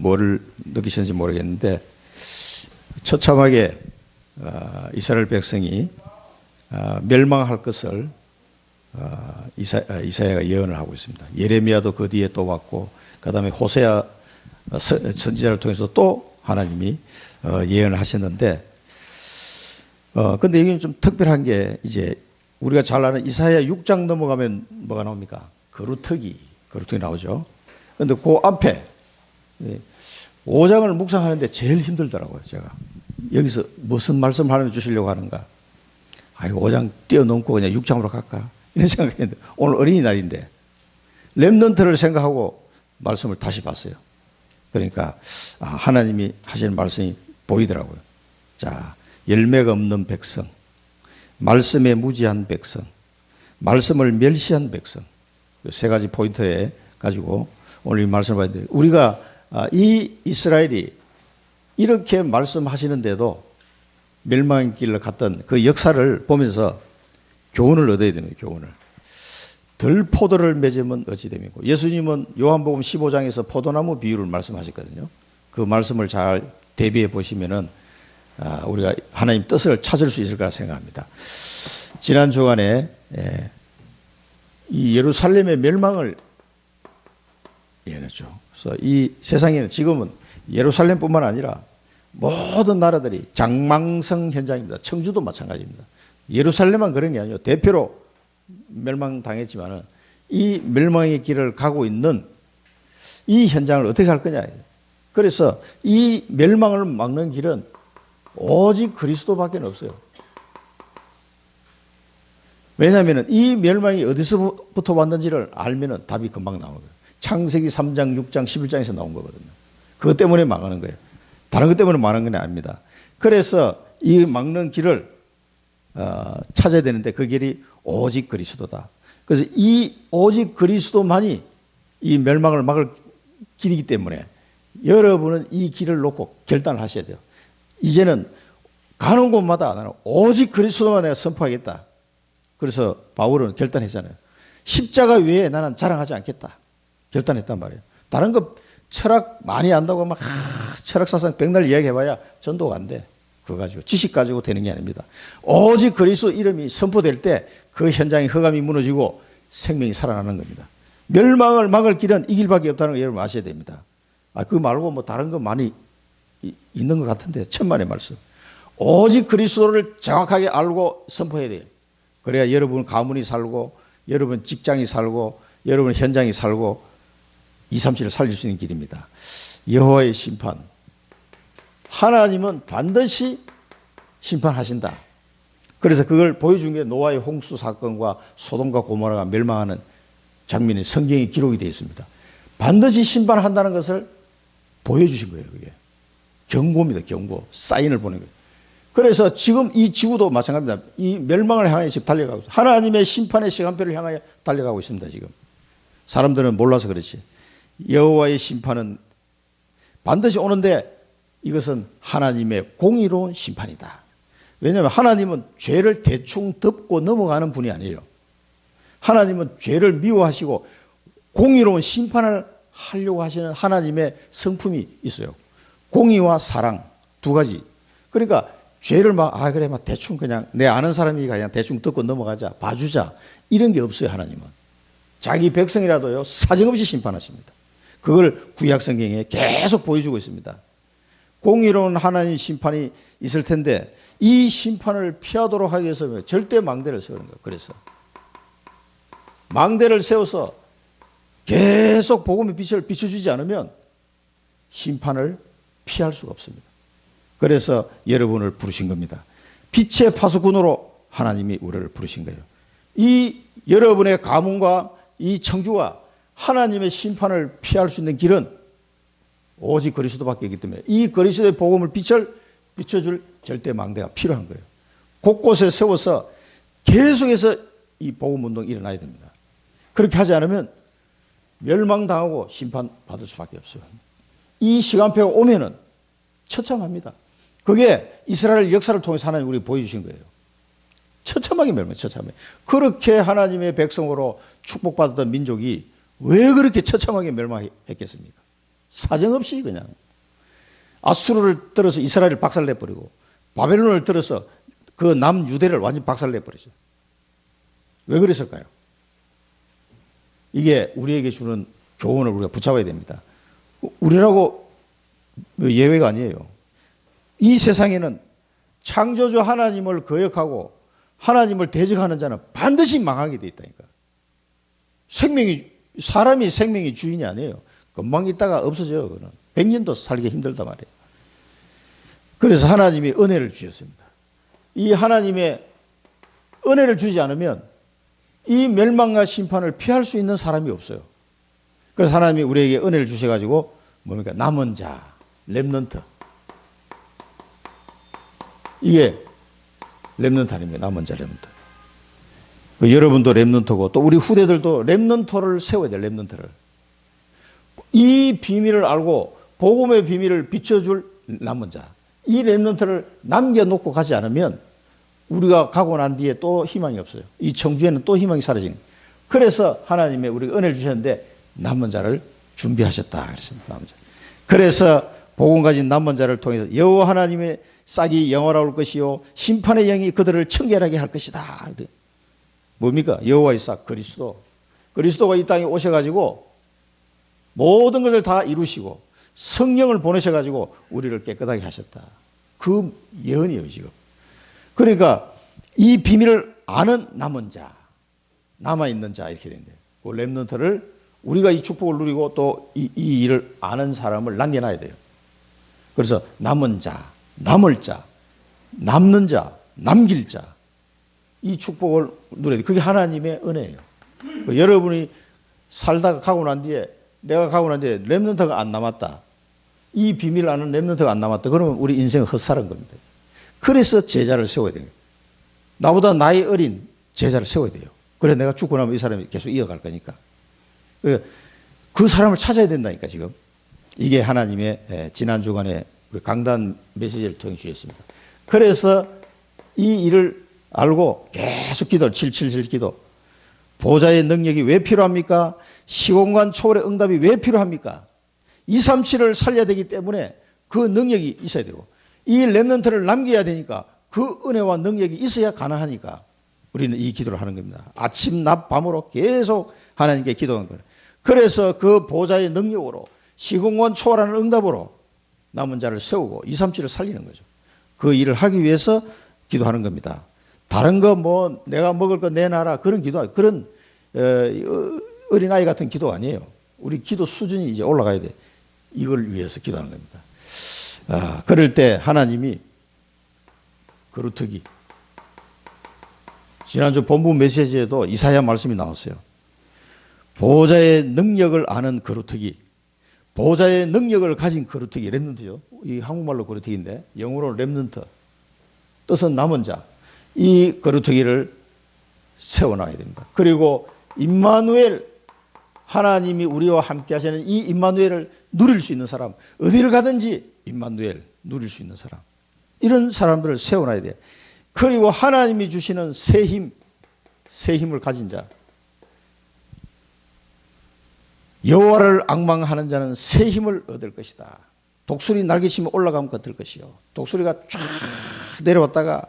뭐를 느끼셨는지 모르겠는데 처참하게 이스라엘 백성이 멸망할 것을 이사야가 예언을 하고 있습니다. 예레미야도 그 뒤에 또 왔고 그 다음에 호세아 선지자를 통해서 또 하나님이 예언을 하셨는데 근데 이게 좀 특별한 게 이제 우리가 잘 아는 이사야 6장 넘어가면 뭐가 나옵니까? 거루터기 나오죠. 근데 그 앞에 5장을 묵상하는데 제일 힘들더라고요. 제가 여기서 무슨 말씀을 하나님 주시려고 하는가? 아이고 5장 뛰어넘고 그냥 6장으로 갈까? 이런 생각했는데 오늘 어린이날인데 렘넌트를 생각하고 말씀을 다시 봤어요. 그러니까 하나님이 하시는 말씀이 보이더라고요. 자, 열매가 없는 백성, 말씀에 무지한 백성, 말씀을 멸시한 백성, 세 가지 포인트에 가지고 오늘 이 말씀을 봐야 돼요. 우리가 이 이스라엘이 이렇게 말씀하시는데도 멸망의 길을 갔던 그 역사를 보면서 교훈을 얻어야 됩니다. 교훈을. 덜 포도를 맺으면 어찌 됨이고, 예수님은 요한복음 15장에서 포도나무 비유를 말씀하셨거든요. 그 말씀을 잘 대비해 보시면은 우리가 하나님 뜻을 찾을 수 있을 거라 생각합니다. 지난 주간에 이 예루살렘의 멸망을 예언했죠. 그래서 이 세상에는 지금은 예루살렘뿐만 아니라 모든 나라들이 장망성 현장입니다. 청주도 마찬가지입니다. 예루살렘만 그런 게 아니에요. 대표로 멸망당했지만은 이 멸망의 길을 가고 있는 이 현장을 어떻게 할 거냐. 그래서 이 멸망을 막는 길은 오직 그리스도밖에 없어요. 왜냐하면 이 멸망이 어디서부터 왔는지를 알면 답이 금방 나오는 거예요. 창세기 3장, 6장, 11장에서 나온 거거든요. 그것 때문에 망하는 거예요. 다른 것 때문에 망하는 건 아닙니다. 그래서 이 막는 길을 찾아야 되는데 그 길이 오직 그리스도다. 그래서 이 오직 그리스도만이 이 멸망을 막을 길이기 때문에 여러분은 이 길을 놓고 결단을 하셔야 돼요. 이제는 가는 곳마다 나는 오직 그리스도만 내가 선포하겠다. 그래서 바울은 결단했잖아요. 십자가 외에 나는 자랑하지 않겠다. 결단했단 말이에요. 다른 거 철학 많이 안다고 막 철학사상 백날 이야기해봐야 전도가 안 돼. 그거 가지고 지식 가지고 되는 게 아닙니다. 오직 그리스도 이름이 선포될 때 그 현장의 흑암이 무너지고 생명이 살아나는 겁니다. 멸망을 막을 길은 이 길밖에 없다는 걸 여러분 아셔야 됩니다. 그거 말고 뭐 다른 거 많이 있는 것 같은데 천만의 말씀. 오직 그리스도를 정확하게 알고 선포해야 돼요. 그래야 여러분 가문이 살고 여러분 직장이 살고 여러분 현장이 살고 237을 살릴 수 있는 길입니다. 여호와의 심판. 하나님은 반드시 심판하신다. 그래서 그걸 보여준 게 노아의 홍수 사건과 소돔과 고모라가 멸망하는 장면이 성경에 기록이 되어 있습니다. 반드시 심판한다는 것을 보여주신 거예요. 그게 경고입니다. 경고. 사인을 보낸 거예요. 그래서 지금 이 지구도 마찬가지입니다. 이 멸망을 향해 지금 달려가고 있습니다. 하나님의 심판의 시간표를 향하여 달려가고 있습니다. 지금 사람들은 몰라서 그렇지. 여호와의 심판은 반드시 오는데 이것은 하나님의 공의로운 심판이다. 왜냐하면 하나님은 죄를 대충 덮고 넘어가는 분이 아니에요. 하나님은 죄를 미워하시고 공의로운 심판을 하려고 하시는 하나님의 성품이 있어요. 공의와 사랑 두 가지. 그러니까 죄를 그래 대충 그냥 내 아는 사람이니까 그냥 대충 덮고 넘어가자, 봐주자 이런 게 없어요. 하나님은 자기 백성이라도요 사정없이 심판하십니다. 그걸 구약 성경에 계속 보여주고 있습니다. 공의로운 하나님 심판이 있을 텐데 이 심판을 피하도록 하기 위해서 절대 망대를 세우는 거예요. 그래서 망대를 세워서 계속 복음의 빛을 비춰주지 않으면 심판을 피할 수가 없습니다. 그래서 여러분을 부르신 겁니다. 빛의 파수꾼으로 하나님이 우리를 부르신 거예요. 이 여러분의 가문과 이 청주가 하나님의 심판을 피할 수 있는 길은 오직 그리스도밖에 없기 때문에 이 그리스도의 복음을 비춰줄 절대 망대가 필요한 거예요. 곳곳에 세워서 계속해서 이 복음 운동이 일어나야 됩니다. 그렇게 하지 않으면 멸망당하고 심판받을 수밖에 없어요. 이 시간표가 오면은 처참합니다. 그게 이스라엘 역사를 통해서 하나님 우리 보여주신 거예요. 처참하게 멸망, 처참해. 그렇게 하나님의 백성으로 축복받았던 민족이 왜 그렇게 처참하게 멸망했겠습니까? 사정없이 그냥 아수르를 들어서 이스라엘을 박살내버리고 바벨론을 들어서 그 남유대를 완전히 박살내버리죠. 왜 그랬을까요? 이게 우리에게 주는 교훈을 우리가 붙잡아야 됩니다. 우리라고 예외가 아니에요. 이 세상에는 창조주 하나님을 거역하고 하나님을 대적하는 자는 반드시 망하게 돼 있다니까. 사람이 생명의 주인이 아니에요. 금방 있다가 없어져요. 그는 100년도 살기 힘들단 말이에요. 그래서 하나님이 은혜를 주셨습니다. 이 하나님의 은혜를 주지 않으면 이 멸망과 심판을 피할 수 있는 사람이 없어요. 그래서 하나님이 우리에게 은혜를 주셔가지고 뭡니까? 남은 자, 렘넌트. 이게 렘넌트 아닙니까? 남은 자, 렘넌트. 여러분도 렘넌트고 또 우리 후대들도 렘넌트를 세워야 돼요. 렘넌트를. 이 비밀을 알고 복음의 비밀을 비춰줄 남은 자. 이 렘넌트를 남겨놓고 가지 않으면 우리가 가고 난 뒤에 또 희망이 없어요. 이 청주에는 또 희망이 사라지는 거예요. 그래서 하나님의 우리가 은혜를 주셨는데 남은 자를 준비하셨다 그랬습니다. 남은 자. 그래서 복음 가진 남은 자를 통해서 여호와 하나님의 싹이 영원할 것이요 심판의 영이 그들을 청결하게 할 것이다. 뭡니까? 여호와의 싹 그리스도. 그리스도가 이 땅에 오셔가지고 모든 것을 다 이루시고 성령을 보내셔가지고 우리를 깨끗하게 하셨다. 그 예언이에요 지금. 그러니까 이 비밀을 아는 남은 자, 남아있는 자 이렇게 된대요. 그 렘넌트를 우리가 이 축복을 누리고 또 이 일을 아는 사람을 남겨놔야 돼요. 그래서 남은 자, 남을 자, 남는 자, 남길 자 이 축복을 누려야 돼요. 그게 하나님의 은혜예요. 여러분이 살다가 가고 난 뒤에 내가 가고 난 뒤에 렘넌트가 안 남았다. 이 비밀을 아는 렘넌트가 안 남았다. 그러면 우리 인생은 헛살은 겁니다. 그래서 제자를 세워야 돼요. 나보다 나이 어린 제자를 세워야 돼요. 그래 내가 죽고 나면 이 사람이 계속 이어갈 거니까. 그 사람을 찾아야 된다니까 지금. 이게 하나님의 지난 주간에 우리 강단 메시지를 통해 주셨습니다. 그래서 이 일을 알고 계속 기도, 777 기도. 보좌의 능력이 왜 필요합니까? 시공간 초월의 응답이 왜 필요합니까? 237을 살려야 되기 때문에 그 능력이 있어야 되고 이 렘넌트를 남겨야 되니까 그 은혜와 능력이 있어야 가능하니까 우리는 이 기도를 하는 겁니다. 아침, 낮, 밤으로 계속 하나님께 기도하는 거예요. 그래서 그 보좌의 능력으로 시공간 초월하는 응답으로 남은 자를 세우고 237을 살리는 거죠. 그 일을 하기 위해서 기도하는 겁니다. 다른 거 뭐 내가 먹을 거 내놔라 그런 기도, 그런 어린아이 같은 기도 아니에요. 우리 기도 수준이 이제 올라가야 돼. 이걸 위해서 기도하는 겁니다. 그럴 때 하나님이 거루터기. 지난주 본부 메시지에도 이사야 말씀이 나왔어요. 보호자의 능력을 아는 거루터기. 보호자의 능력을 가진 거루터기. 렘넌트죠. 이 한국말로 거루터기인데 영어로 렘넌트. 뜻은 남은 자. 이 거루터기를 세워놔야 됩니다. 그리고 임마누엘 하나님이 우리와 함께 하시는 이 임마누엘을 누릴 수 있는 사람, 어디를 가든지 임마누엘 누릴 수 있는 사람, 이런 사람들을 세워놔야 돼요. 그리고 하나님이 주시는 새 힘을 가진 자, 여호와를 앙망하는 자는 새 힘을 얻을 것이다. 독수리 날개치며 올라가면 얻을 것이요. 독수리가 쫙 내려왔다가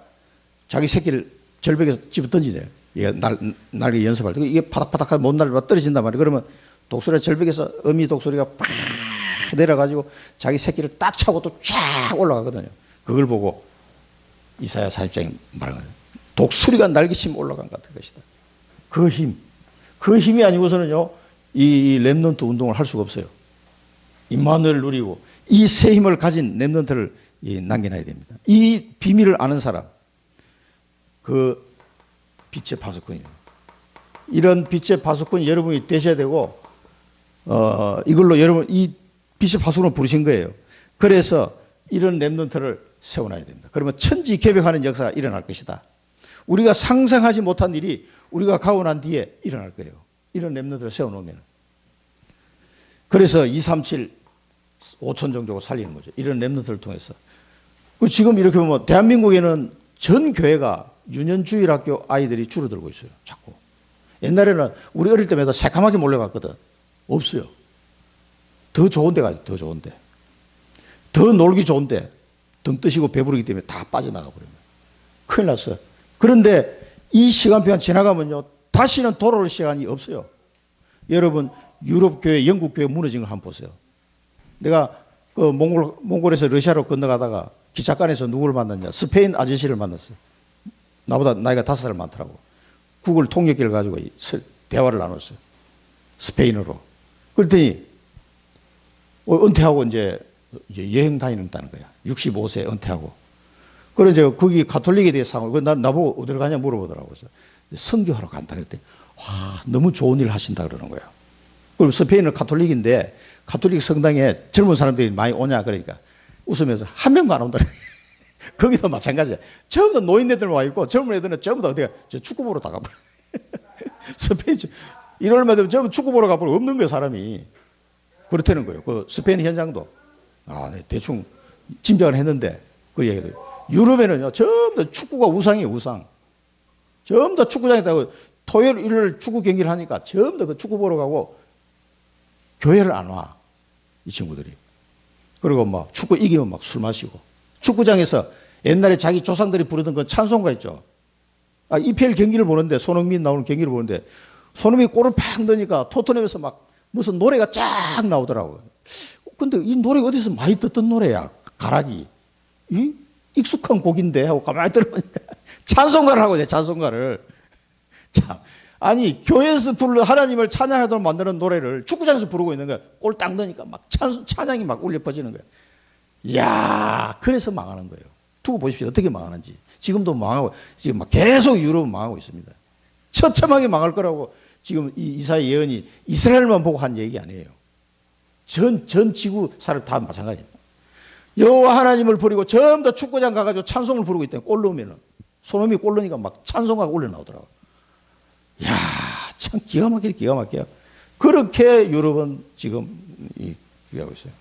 자기 새끼를 절벽에서 집어 던지네요. 이게 날개 연습할 때 이게 파닥파닥하게 못 날려 떨어진단 말이에요. 그러면 독수리가 절벽에서 어미 독수리가 팍 내려가지고 자기 새끼를 딱 차고 또 쫙 올라가거든요. 그걸 보고 이사야 40장이 말하는 거예요. 독수리가 날개치며 올라간 것 같은 것이다. 그 힘이 아니고서는요 이 렘넌트 운동을 할 수가 없어요. 임마누엘을 누리고 이 새 힘을 가진 렘넌트를 남겨놔야 됩니다. 이 비밀을 아는 사람, 그 빛의 파수꾼이에요. 이런 빛의 파수꾼이 여러분이 되셔야 되고, 이걸로 여러분 이 빛의 파수꾼을 부르신 거예요. 그래서 이런 렘넌트를 세워놔야 됩니다. 그러면 천지개벽하는 역사가 일어날 것이다. 우리가 상상하지 못한 일이 우리가 가고 난 뒤에 일어날 거예요. 이런 렘넌트를 세워놓으면. 그래서 237 5천 종족을 살리는 거죠. 이런 렘넌트를 통해서. 지금 이렇게 보면 대한민국에는 전 교회가 유년주일학교 아이들이 줄어들고 있어요. 자꾸. 옛날에는 우리 어릴 때마다 새까맣게 몰려갔거든. 없어요. 더 좋은 데 가죠. 더 좋은 데. 더 놀기 좋은데 등 뜨시고 배부르기 때문에 다 빠져나가 버립니다. 큰일 났어요. 그런데 이 시간표가 지나가면요, 다시는 돌아올 시간이 없어요. 여러분, 유럽 교회, 영국 교회 무너진 걸 한번 보세요. 내가 그 몽골에서 러시아로 건너가다가 기차간에서 누구를 만났냐? 스페인 아저씨를 만났어요. 나보다 나이가 5살 많더라고. 구글 통역기를 가지고 대화를 나눴어요. 스페인어로. 그랬더니 은퇴하고 이제 여행 다니는다는 거야. 65세 은퇴하고. 그래 이제 거기 가톨릭에 대해 상을 나보고 어디를 가냐 물어보더라고요. 그래서 선교하러 간다 그랬더니 와, 너무 좋은 일 하신다 그러는 거야. 그리고 스페인은 가톨릭인데 가톨릭 성당에 젊은 사람들이 많이 오냐 그러니까 웃으면서 한 명도 안 온다. 거기도 마찬가지야. 전부 다 노인네들만 와 있고 젊은 애들은 전부 다 어디가 축구 보러 다 가버려. 스페인 일요일마다 되면 전부 축구 보러 가버려. 없는 거예요 사람이. 그렇다는 거예요. 그 스페인 현장도 네, 대충 짐작을 했는데 그 얘기를. 유럽에는요 전부 다 축구가 우상이에요. 우상. 전부 다 축구장에다가 토요일 일요일 축구 경기를 하니까 전부 다 그 축구 보러 가고 교회를 안 와. 이 친구들이. 그리고 막 축구 이기면 막 술 마시고. 축구장에서 옛날에 자기 조상들이 부르던 그 찬송가 있죠. EPL 경기를 보는데 손흥민 나오는 경기를 보는데 손흥민이 골을 팍 넣으니까 토트넘에서 막 무슨 노래가 쫙 나오더라고요. 근데 이 노래가 어디서 많이 듣던 노래야. 가락이. 이 익숙한 곡인데 하고 가만히 들어보니까 찬송가를 하고 있어요. 찬송가를. 참. 아니 교회에서 부르는 하나님을 찬양하도록 만드는 노래를 축구장에서 부르고 있는 거야. 골 딱 넣으니까 막 찬양이 막 울려 퍼지는 거야. 이야, 그래서 망하는 거예요. 두고 보십시오. 어떻게 망하는지. 지금도 망하고, 지금 막 계속 유럽은 망하고 있습니다. 처참하게 망할 거라고 지금 이 이사야 예언이 이스라엘만 보고 한 얘기 아니에요. 전 지구 사람 다 마찬가지예요. 여호와 하나님을 버리고 전부 다 축구장 가가지고 찬송을 부르고 있다. 골 넣으면은. 손흥민이 골 넣으니까 막 찬송가가 올려 나오더라고요. 이야, 참 기가 막혀요. 그렇게 유럽은 지금 하고 있어요.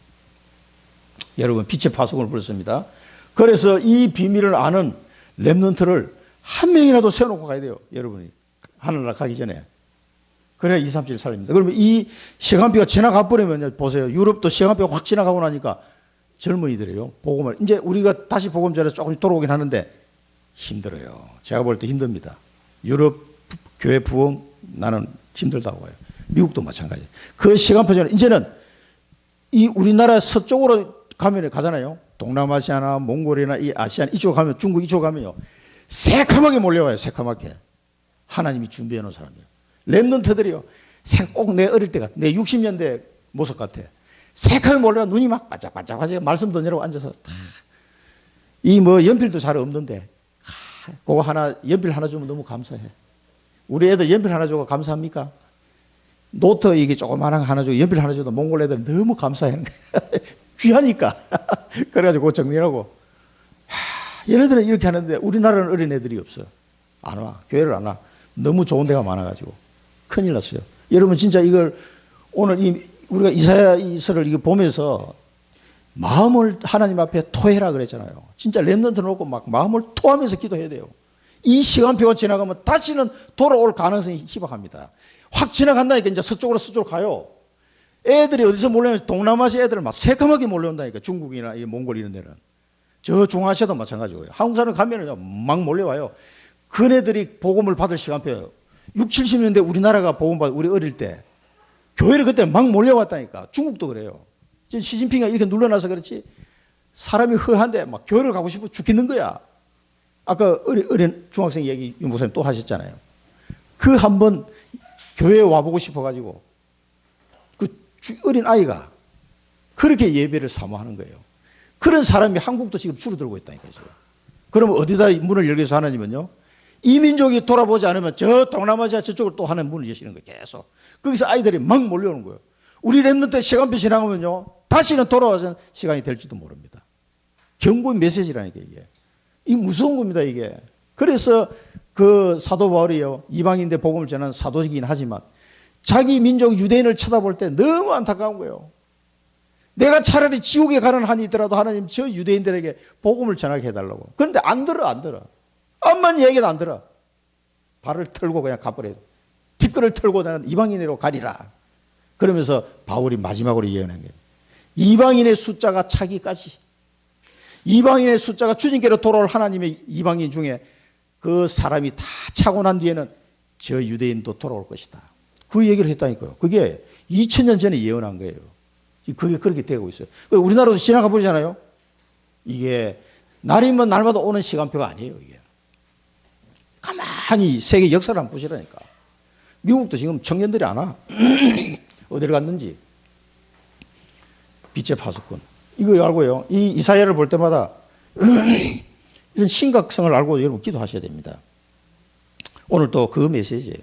여러분 빛의 파수꾼을 불렀습니다. 그래서 이 비밀을 아는 렘넌트를 한 명이라도 세워놓고 가야 돼요. 여러분이 하늘나라 가기 전에. 그래야 2, 3, 7 살립니다. 그러면 이 시간표가 지나가 버리면 보세요. 유럽도 시간표가 확 지나가고 나니까 젊은이들이요. 복음을 이제 우리가 다시 복음 전에서 조금 돌아오긴 하는데 힘들어요. 제가 볼 때 힘듭니다. 유럽 교회 부흥 나는 힘들다고 봐요. 미국도 마찬가지예요. 그 시간표 전에 이제는 이 우리나라 서쪽으로 가잖아요. 동남아시아나 몽골이나 이 아시안 이쪽 가면 중국 이쪽 가면요. 새카맣게 몰려와요. 새카맣게. 하나님이 준비해 놓은 사람이에요. 렘넌트들이요. 꼭 내 어릴 때 같아. 내 60년대 모습 같아. 새카맣게 몰려와 눈이 막 반짝반짝하게 말씀 던지라고 앉아서 이 뭐 연필도 잘 없는데 그거 하나 연필 하나 주면 너무 감사해. 우리 애들 연필 하나 주고 감사합니까? 노트 이게 조그마한 거 하나 주고 연필 하나 줘도 몽골 애들 너무 감사해. 귀하니까. 그래가지고 그거 정리하고. 얘네들은 이렇게 하는데 우리나라는 어린 애들이 없어. 안 와. 교회를 안 와. 너무 좋은 데가 많아가지고. 큰일 났어요. 여러분 진짜 이걸 오늘 우리가 이사야서를 이거 보면서 마음을 하나님 앞에 토해라 그랬잖아요. 진짜 렘넌트 놓고 막 마음을 토하면서 기도해야 돼요. 이 시간표가 지나가면 다시는 돌아올 가능성이 희박합니다. 확 지나간다니까 이제 서쪽으로 가요. 애들이 어디서 몰려오면 동남아시아 애들 막 새까맣게 몰려온다니까. 중국이나 이 몽골 이런 데는. 저 중앙아시아도 마찬가지고요. 한국 사람 가면은 막 몰려와요. 그네들이 복음을 받을 시간표예요. 6, 70년대 우리나라가 복음 받을 우리 어릴 때 교회를 그때 막 몰려왔다니까. 중국도 그래요. 시진핑이 이렇게 눌러놔서 그렇지 사람이 허한데 막 교회를 가고 싶어 죽겠는 거야. 아까 어린 중학생 얘기 윤 목사님 또 하셨잖아요. 그 한번 교회에 와보고 싶어가지고 그 어린 아이가 그렇게 예배를 사모하는 거예요. 그런 사람이 한국도 지금 줄어들고 있다니까요. 그러면 어디다 문을 열기 위해서 하나님은요? 이 민족이 돌아보지 않으면 저 동남아시아 저쪽을 또 하는 문을 여시는 거예요. 계속. 거기서 아이들이 막 몰려오는 거예요. 우리 렘넌트 시간표 지나가면요. 다시는 돌아와서 시간이 될지도 모릅니다. 경고 메시지라니까 이게. 이 무서운 겁니다 이게. 그래서 그 사도 바울이요. 이방인대 복음을 전하는 사도이긴 하지만 자기 민족 유대인을 쳐다볼 때 너무 안타까운 거예요. 내가 차라리 지옥에 가는 한이 있더라도 하나님 저 유대인들에게 복음을 전하게 해달라고. 그런데 안 들어. 암만 얘기도 안 들어. 발을 털고 그냥 가버려요. 뒷걸을 털고 나는 이방인으로 가리라. 그러면서 바울이 마지막으로 예언한 게 이방인의 숫자가 차기까지, 이방인의 숫자가 주님께로 돌아올 하나님의 이방인 중에 그 사람이 다 차고 난 뒤에는 저 유대인도 돌아올 것이다. 그 얘기를 했다니까요. 그게 2000년 전에 예언한 거예요. 그게 그렇게 되고 있어요. 우리나라도 지나가 버리잖아요. 이게 날이면 날마다 오는 시간표가 아니에요. 이게 가만히 세계 역사를 한번 보시라니까. 미국도 지금 청년들이 안 와. 어디를 갔는지. 빛의 파수꾼. 이거 알고요. 이 이사야를 볼 때마다 이런 심각성을 알고 여러분 기도하셔야 됩니다. 오늘 또 그 메시지예요.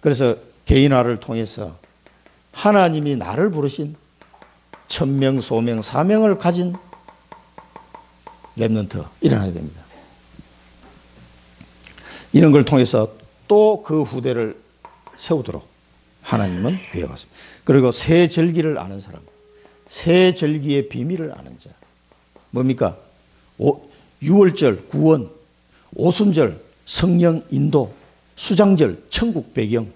그래서 개인화를 통해서 하나님이 나를 부르신 천명, 소명, 사명을 가진 렘넌트 일어나야 됩니다. 이런 걸 통해서 또 그 후대를 세우도록 하나님은 위해갔습니다. 그리고 새 절기를 아는 사람, 새 절기의 비밀을 아는 자. 뭡니까? 6월절, 구원, 오순절, 성령 인도, 수장절, 천국 배경.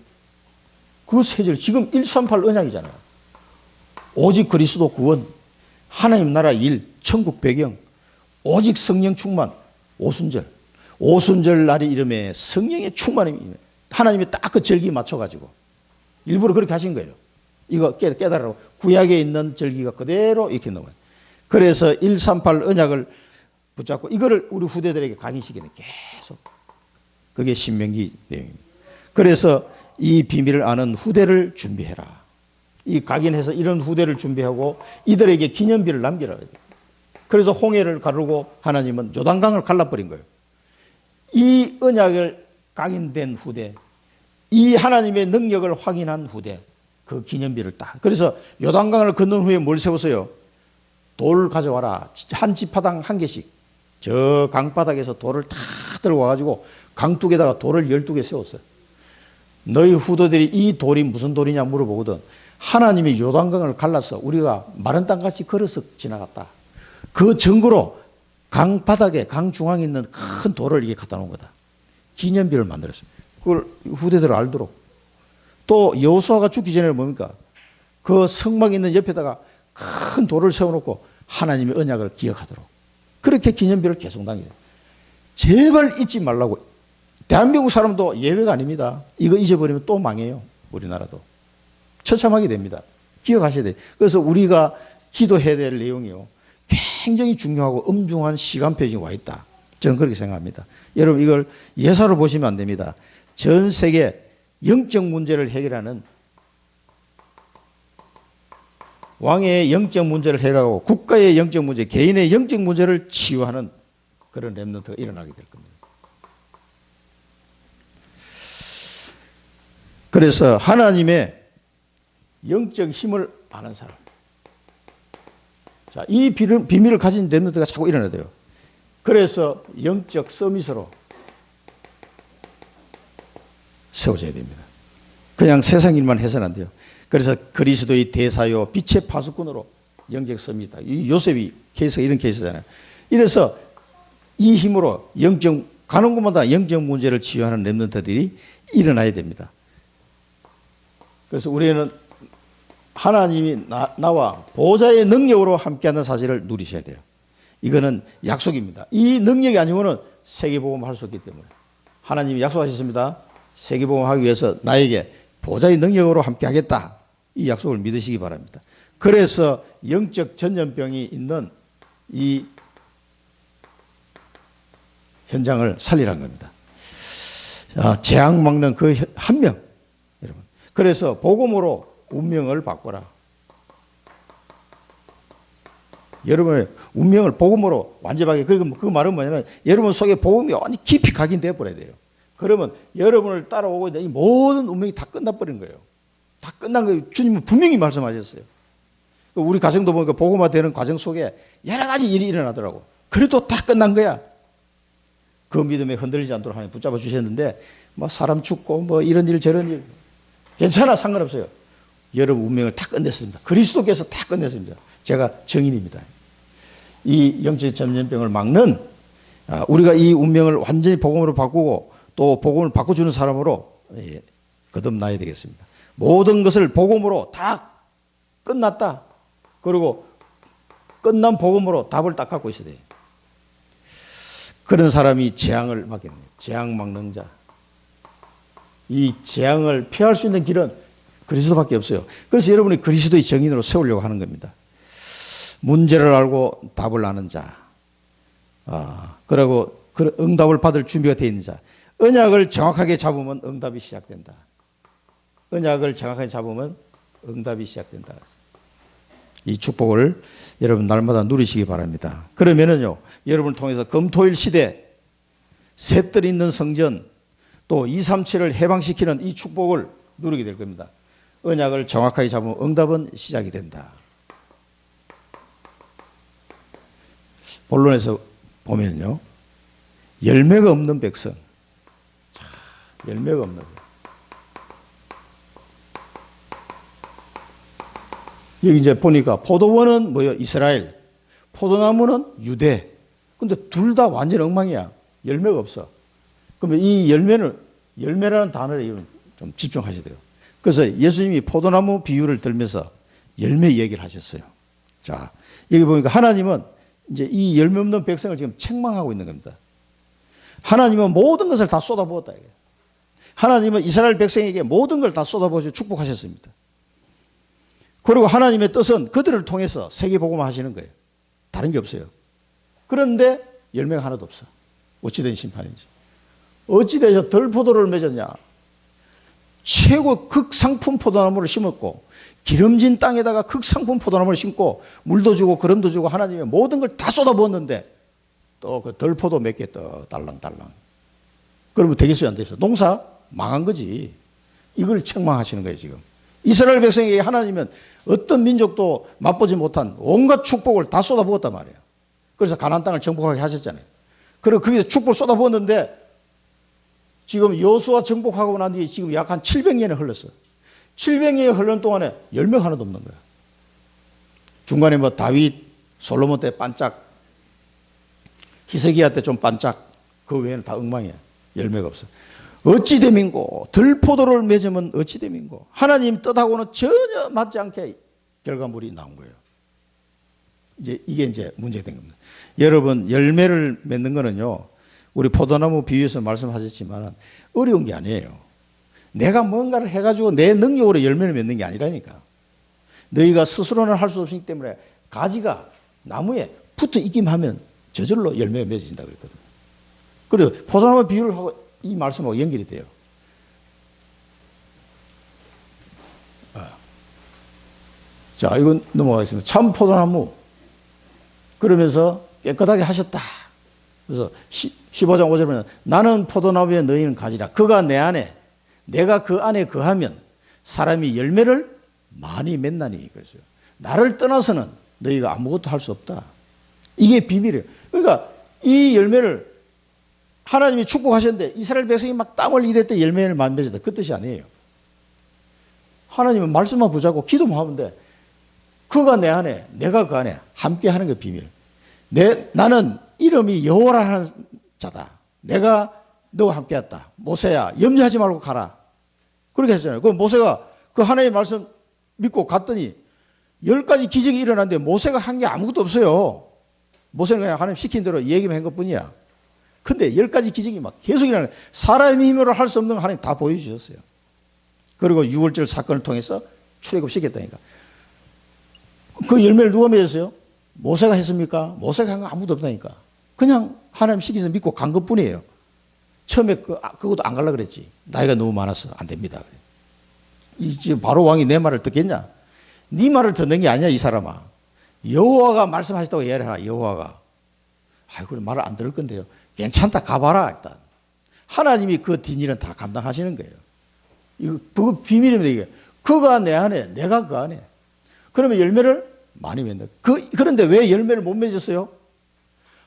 그 세 절, 지금 138 언약이잖아요. 오직 그리스도 구원, 하나님 나라 일, 천국 배경, 오직 성령 충만, 오순절. 오순절 날이 이름에 성령의 충만이 하나님이 딱 그 절기 맞춰가지고 일부러 그렇게 하신 거예요. 이거 깨달으라고. 구약에 있는 절기가 그대로 이렇게 넘어요. 그래서 138 언약을 붙잡고 이거를 우리 후대들에게 강의시키는 계속. 그게 신명기 내용입니다. 그래서 이 비밀을 아는 후대를 준비해라. 이 각인해서 이런 후대를 준비하고 이들에게 기념비를 남기라. 그래서 홍해를 가르고 하나님은 요단강을 갈라버린 거예요. 이 언약을 각인된 후대, 이 하나님의 능력을 확인한 후대, 그 기념비를 딱. 그래서 요단강을 건넌 후에 뭘 세웠어요? 돌 가져와라. 한 지파당 한 개씩. 저 강바닥에서 돌을 다 들고 와가지고 강둑에다가 돌을 12개 세웠어요. 너희 후대들이 이 돌이 무슨 돌이냐 물어보거든. 하나님이 요단강을 갈라서 우리가 마른 땅같이 걸어서 지나갔다. 그 증거로 강 바닥에 강 중앙에 있는 큰 돌을 이게 갖다 놓은 거다. 기념비를 만들었어요. 그걸 후대들 알도록. 또 여호수아가 죽기 전에 뭡니까? 그 성막에 있는 옆에다가 큰 돌을 세워놓고 하나님의 언약을 기억하도록. 그렇게 기념비를 계속 남겨요. 제발 잊지 말라고. 대한민국 사람도 예외가 아닙니다. 이거 잊어버리면 또 망해요. 우리나라도. 처참하게 됩니다. 기억하셔야 돼요. 그래서 우리가 기도해야 될 내용이요. 굉장히 중요하고 엄중한 시간표에 지금 와 있다. 저는 그렇게 생각합니다. 여러분 이걸 예사로 보시면 안 됩니다. 전 세계 영적 문제를 해결하는 왕의 영적 문제를 해결하고 국가의 영적 문제, 개인의 영적 문제를 치유하는 그런 렘넌트가 일어나게 될 겁니다. 그래서 하나님의 영적 힘을 아는 사람. 자, 이 비밀을 가진 렘넌트가 자꾸 일어나야 돼요. 그래서 영적 서밋으로 세워져야 됩니다. 그냥 세상 일만 해서는 안 돼요. 그래서 그리스도의 대사요 빛의 파수꾼으로 영적 서밋이다. 이 요셉이 케이스가 이런 케이스잖아요. 이래서 이 힘으로 영적 가는 곳마다 영적 문제를 치유하는 렘넌트들이 일어나야 됩니다. 그래서 우리는 하나님이 나와 보좌의 능력으로 함께하는 사실을 누리셔야 돼요. 이거는 약속입니다. 이 능력이 아니고는 세계복음을 할 수 없기 때문에 하나님이 약속하셨습니다. 세계복음을 하기 위해서 나에게 보좌의 능력으로 함께하겠다. 이 약속을 믿으시기 바랍니다. 그래서 영적 전염병이 있는 이 현장을 살리라는 겁니다. 재앙 막는 그 한 명, 여러분. 그래서 복음으로 운명을 바꿔라. 여러분의 운명을 복음으로 완전하게. 그 말은 뭐냐면 여러분 속에 복음이 완전히 깊이 각인되어 버려야 돼요. 그러면 여러분을 따라오고 있는 이 모든 운명이 다 끝나버린 거예요. 다 끝난 거예요. 주님은 분명히 말씀하셨어요. 우리 가정도 보니까 복음화되는 과정 속에 여러 가지 일이 일어나더라고. 그래도 다 끝난 거야. 그 믿음에 흔들리지 않도록 하나님 붙잡아 주셨는데 뭐 사람 죽고 뭐 이런 일 저런 일 괜찮아, 상관없어요. 여러분 운명을 다 끝냈습니다. 그리스도께서 다 끝냈습니다. 제가 증인입니다. 이 영적 전염병을 막는 우리가 이 운명을 완전히 복음으로 바꾸고 또 복음을 바꿔주는 사람으로 거듭나야 되겠습니다. 모든 것을 복음으로 다 끝났다. 그리고 끝난 복음으로 답을 딱 갖고 있어야 돼요. 그런 사람이 재앙을 막겠네요. 재앙 막는 자. 이 재앙을 피할 수 있는 길은 그리스도밖에 없어요. 그래서 여러분이 그리스도의 정인으로 세우려고 하는 겁니다. 문제를 알고 답을 아는 자. 그리고 그 응답을 받을 준비가 되어 있는 자. 언약을 정확하게 잡으면 응답이 시작된다. 언약을 정확하게 잡으면 응답이 시작된다. 이 축복을 여러분 날마다 누리시기 바랍니다. 그러면은요, 여러분을 통해서 금토일 시대, 셋들 있는 성전, 또 237을 해방시키는 이 축복을 누리게 될 겁니다. 언약을 정확하게 잡으면 응답은 시작이 된다. 본론에서 보면요, 열매가 없는 백성. 열매가 없는 백성. 여기 이제 보니까 포도원은 뭐예요? 이스라엘. 포도나무는 유대. 근데 둘 다 완전 엉망이야. 열매가 없어. 그러면 이 열매라는 단어에 좀 집중하셔야 돼요. 그래서 예수님이 포도나무 비유를 들면서 열매 얘기를 하셨어요. 자, 여기 보니까 하나님은 이제 이 열매 없는 백성을 지금 책망하고 있는 겁니다. 하나님은 모든 것을 다 쏟아부었다. 하나님은 이스라엘 백성에게 모든 걸 다 쏟아부어서 축복하셨습니다. 그리고 하나님의 뜻은 그들을 통해서 세계복음화 하시는 거예요. 다른 게 없어요. 그런데 열매가 하나도 없어. 어찌된 심판인지. 어찌돼서 덜 포도를 맺었냐. 최고 극상품 포도나무를 심었고 기름진 땅에다가 극상품 포도나무를 심고 물도 주고 거름도 주고 하나님의 모든 걸 다 쏟아부었는데 또 그 덜 포도 몇 개 또 달랑달랑. 그러면 되겠어요? 안 되겠어요? 농사 망한 거지. 이걸 책망하시는 거예요 지금. 이스라엘 백성에게 하나님은 어떤 민족도 맛보지 못한 온갖 축복을 다 쏟아부었단 말이에요. 그래서 가나안 땅을 정복하게 하셨잖아요. 그리고 거기서 축복을 쏟아부었는데 지금 여호수아 정복하고 난 뒤에 지금 약 한 700년이 흘렀어. 700년이 흐르는 동안에 열매가 하나도 없는 거야. 중간에 뭐 다윗, 솔로몬 때 반짝, 히스기야 때 좀 반짝, 그 외에는 다 엉망이야. 열매가 없어. 어찌 됨인고, 덜 포도를 맺으면 어찌 됨인고, 하나님 뜻하고는 전혀 맞지 않게 결과물이 나온 거예요. 이게 이제 문제가 된 겁니다. 여러분, 열매를 맺는 거는요, 우리 포도나무 비유에서 말씀하셨지만 어려운 게 아니에요. 내가 뭔가를 해가지고 내 능력으로 열매를 맺는 게 아니라니까. 너희가 스스로는 할 수 없기 때문에 가지가 나무에 붙어 있기만 하면 저절로 열매가 맺어진다 그랬거든요. 그리고 포도나무 비유를 하고 이 말씀하고 연결이 돼요. 자, 이건 넘어가겠습니다. 참 포도나무. 그러면서 깨끗하게 하셨다. 그래서 15장 5절에 보면 나는 포도나무에 너희는 가지라. 그가 내 안에 내가 그 안에 거하면 사람이 열매를 많이 맺나니. 그랬어요. 나를 떠나서는 너희가 아무것도 할 수 없다. 이게 비밀이에요. 그러니까 이 열매를 하나님이 축복하셨는데 이스라엘 백성이 막 땀을 일했을 열매를 많이 맺었다. 그 뜻이 아니에요. 하나님은 말씀만 붙잡고 기도만 하면 돼. 그가 내 안에 내가 그 안에 함께 하는 게 비밀. 나는 이름이 여호와라 하는 자다. 내가 너와 함께 했다. 모세야 염려하지 말고 가라. 그렇게 했잖아요. 그 모세가 그 하나님의 말씀 믿고 갔더니 10가지 기적이 일어났는데 모세가 한 게 아무것도 없어요. 모세는 그냥 하나님 시킨 대로 얘기만 한 것뿐이야. 근데 10가지 기적이 막 계속 일어나는 거예요. 사람의 힘으로 할 수 없는 거 하나님 다 보여주셨어요. 그리고 6월절 사건을 통해서 출애굽시켰다니까. 그 열매를 누가 맺었어요? 모세가 했습니까? 모세가 한 거 아무도 없다니까. 그냥 하나님 시키서 믿고 간 것뿐이에요. 처음에 그것도 안 갈라 그랬지. 나이가 너무 많아서 안 됩니다. 지금 바로 왕이 내 말을 듣겠냐? 네 말을 듣는 게 아니야 이 사람아. 여호와가 말씀하셨다고 얘기해라. 여호와가. 아이고 말을 안 들을 건데요. 괜찮다 가봐라 일단. 하나님이 그 뒷일은 다 감당하시는 거예요. 이거 그 비밀입니다 이게. 그가 내 안에 내가 그 안에. 그러면 열매를 많이 맺는다. 그런데 왜 열매를 못 맺었어요?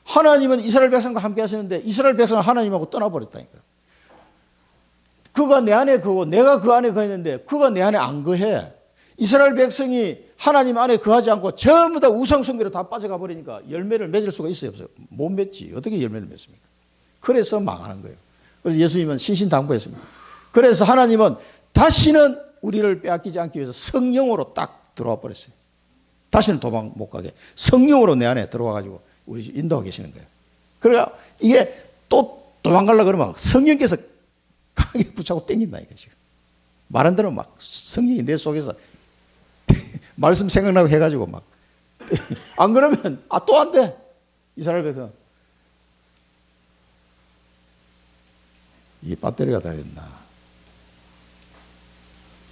하나님은 이스라엘 백성과 함께 하시는데 이스라엘 백성은 하나님하고 떠나버렸다니까. 그가 내 안에 거고 내가 그 안에 거했는데 그가 내 안에 안 거해. 이스라엘 백성이 하나님 안에 거하지 않고 전부 다 우상숭배로 다 빠져가 버리니까 열매를 맺을 수가 있어요 없어요? 못 맺지. 어떻게 열매를 맺습니까? 그래서 망하는 거예요. 그래서 예수님은 신신당부했습니다. 그래서 하나님은 다시는 우리를 빼앗기지 않기 위해서 성령으로 딱 들어와 버렸어요. 다시는 도망 못 가게 성령으로 내 안에 들어와가지고 우리 인도하고 계시는 거예요. 그러니까 이게 또 도망가려고 그러면 성령께서 강하게 붙잡고 땡긴다니까 지금. 말한 대로 막 성령이 내 속에서 말씀 생각나고 해가지고 막 안 그러면 또 안 돼. 이스라엘 백성 이 배터리가 다 됐나?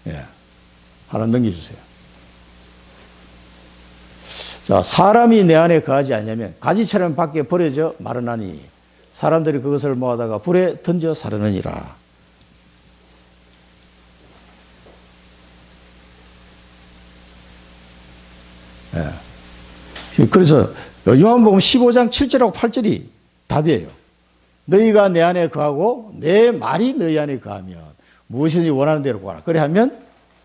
예, 하나 넘겨주세요. 자, 사람이 내 안에 거하지 않냐면 가지처럼 밖에 버려져 마르나니 사람들이 그것을 모아다가 불에 던져 사르느니라. 예. 그래서 요한복음 15장 7절하고 8절이 답이에요. 너희가 내 안에 거하고 내 말이 너희 안에 거하면 무엇이든지 원하는 대로 구하라. 그래 하면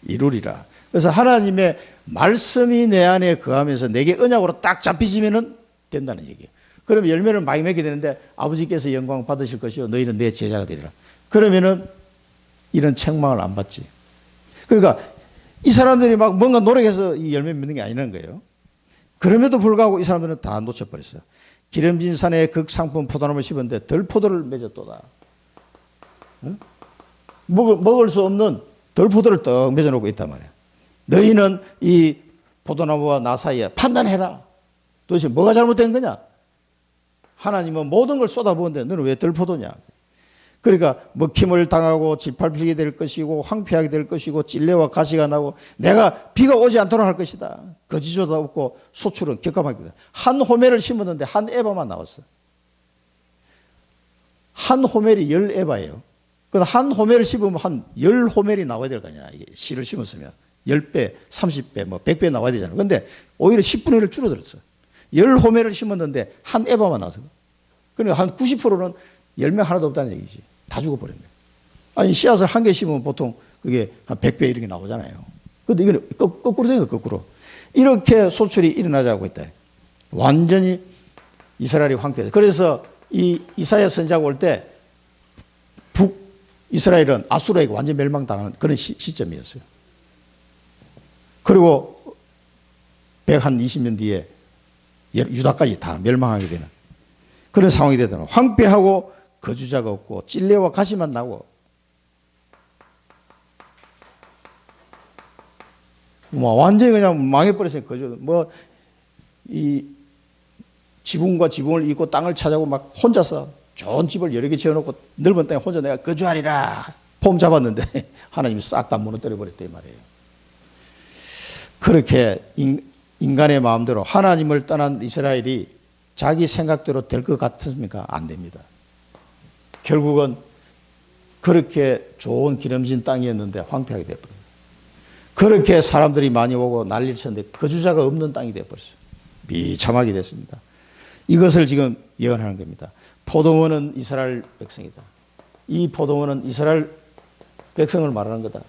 이루리라. 그래서 하나님의 말씀이 내 안에 거하면서 내게 언약으로 딱 잡히시면 된다는 얘기예요. 그러면 열매를 많이 맺게 되는데 아버지께서 영광 받으실 것이요 너희는 내 제자가 되리라. 그러면은 이런 책망을 안 받지. 그러니까 이 사람들이 막 뭔가 노력해서 이 열매 맺는 게 아니라는 거예요. 그럼에도 불구하고 이 사람들은 다 놓쳐버렸어요. 기름진 산에 극상품 포도나무를 심었는데 덜 포도를 맺었도다. 응? 먹을 수 없는 덜 포도를 떡 맺어놓고 있단 말이야. 너희는 이 포도나무와 나 사이에 판단해라. 도대체 뭐가 잘못된 거냐? 하나님은 모든 걸 쏟아부었는데 너는 왜 덜 포도냐? 그러니까 먹힘을 당하고 짓밟히게 될 것이고 황폐하게 될 것이고 찔레와 가시가 나고 내가 비가 오지 않도록 할 것이다. 거지조도 없고 소출은 격감하기다. 한 호멜을 심었는데 한 에바만 나왔어. 한 호멜이 10에바예요. 그럼 한 호멜을 심으면 한 10호멜이 나와야 될 거 아니야. 이게 씨를 심었으면 10배, 30배, 뭐 100배 나와야 되잖아. 그런데 오히려 10분의 1을 줄어들었어. 10호멜을 심었는데 한 에바만 나왔어. 그러니까 한 90%는 열매 하나도 없다는 얘기지. 다 죽어버렸네. 아니, 씨앗을 한 개 심으면 보통 그게 한 100배 이런 게 나오잖아요. 근데 이거는 거꾸로 된 거예요, 거꾸로. 이렇게 소출이 일어나자고 했다. 완전히 이스라엘이 황폐했다. 그래서 이 이사야 선지자가 올 때 북이스라엘은 아수르에게 완전 멸망당하는 그런 시점이었어요. 그리고 120년 뒤에 유다까지 다 멸망하게 되는 그런 상황이 되더라고요. 황폐하고 거주자가 없고 찔레와 가시만 나고 뭐 완전히 그냥 망해버렸어요. 거주 이 지붕과 지붕을 잇고 땅을 찾아고 막 혼자서 좋은 집을 여러 개 지어놓고 넓은 땅에 혼자 내가 거주하리라 폼 잡았는데 하나님이 싹 다 무너뜨려 버렸단 말이에요. 그렇게 인간의 마음대로 하나님을 떠난 이스라엘이 자기 생각대로 될 것 같습니까? 안 됩니다. 결국은 그렇게 좋은 기름진 땅이었는데 황폐하게 되어버려요. 그렇게 사람들이 많이 오고 난리를 쳤는데 거주자가 없는 땅이 되어버렸어요. 비참하게 됐습니다. 이것을 지금 예언하는 겁니다. 포도원은 이스라엘 백성이다. 이 포도원은 이스라엘 백성을 말하는 거다.